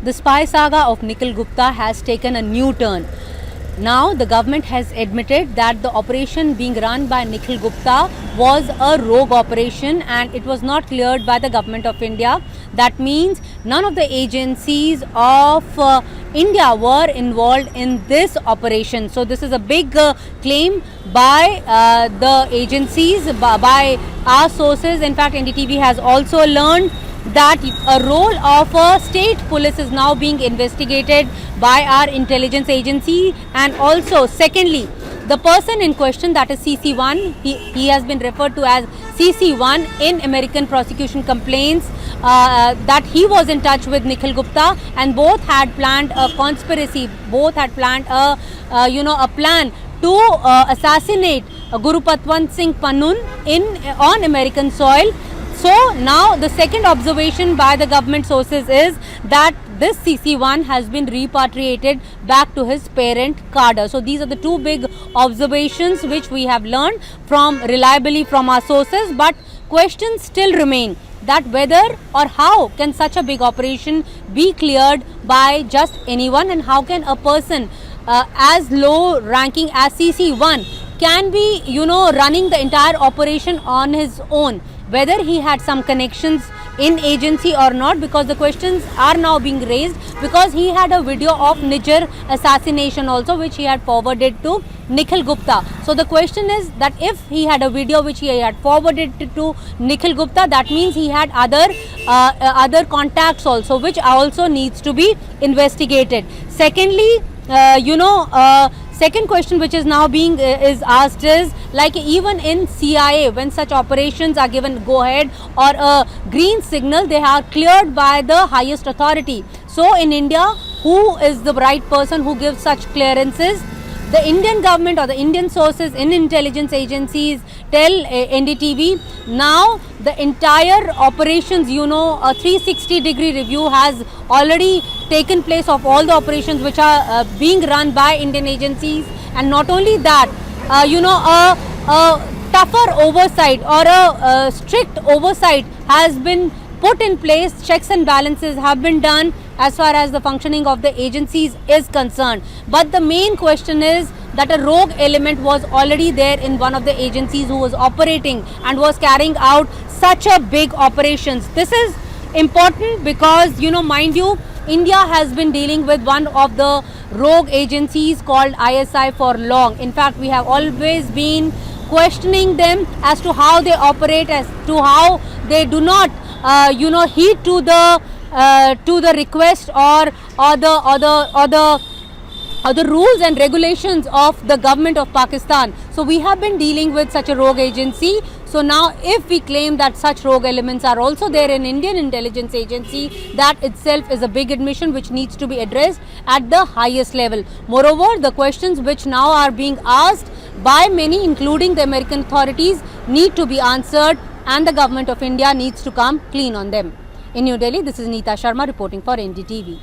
the spy saga of Nikhil Gupta has taken a new turn. Now the government has admitted that the operation being run by Nikhil Gupta was a rogue operation and it was not cleared by the government of India. That means none of the agencies of India were involved in this operation. So this is a big claim by the agencies, by our sources. In fact, NDTV has also learned that a role of a state police is now being investigated by our intelligence agency. And also secondly, the person in question, that is CC1, he has been referred to as CC1 in American prosecution complaints, that he was in touch with Nikhil Gupta and both had planned a conspiracy, both had planned a plan to assassinate Gurupatwant Singh Pannu on American soil. So now the second observation by the government sources is that this CC1 has been repatriated back to his parent cadre. So these are the two big observations which we have learned reliably from our sources, but questions still remain that whether or how can such a big operation be cleared by just anyone, and how can a person as low ranking as CC1 can be running the entire operation on his own, whether he had some connections in agency or not, because the questions are now being raised because he had a video of Niger assassination also which he had forwarded to Nikhil Gupta. So the question is that if he had a video which he had forwarded to Nikhil Gupta, that means he had other contacts also, which also needs to be investigated. Secondly, second question which is now being is asked is, like, even in CIA, when such operations are given go ahead or a green signal, they are cleared by the highest authority. So in India, who is the right person who gives such clearances? The Indian government or the Indian sources in intelligence agencies tell NDTV now the entire operations, a 360-degree review has already taken place of all the operations which are being run by Indian agencies. And not only that, a tougher oversight or a strict oversight has been put in place. Checks and balances have been done as far as the functioning of the agencies is concerned. But the main question is that a rogue element was already there in one of the agencies who was operating and was carrying out such a big operations. This is important because, mind you, India has been dealing with one of the rogue agencies called ISI for long. In fact, we have always been questioning them as to how they operate, as to how they do not heed to the request or the rules and regulations of the government of Pakistan. So we have been dealing with such a rogue agency. So now if we claim that such rogue elements are also there in Indian intelligence agency, that itself is a big admission which needs to be addressed at the highest level. Moreover, the questions which now are being asked by many, including the American authorities, need to be answered, and the government of India needs to come clean on them. In New Delhi, this is Neeta Sharma reporting for NDTV.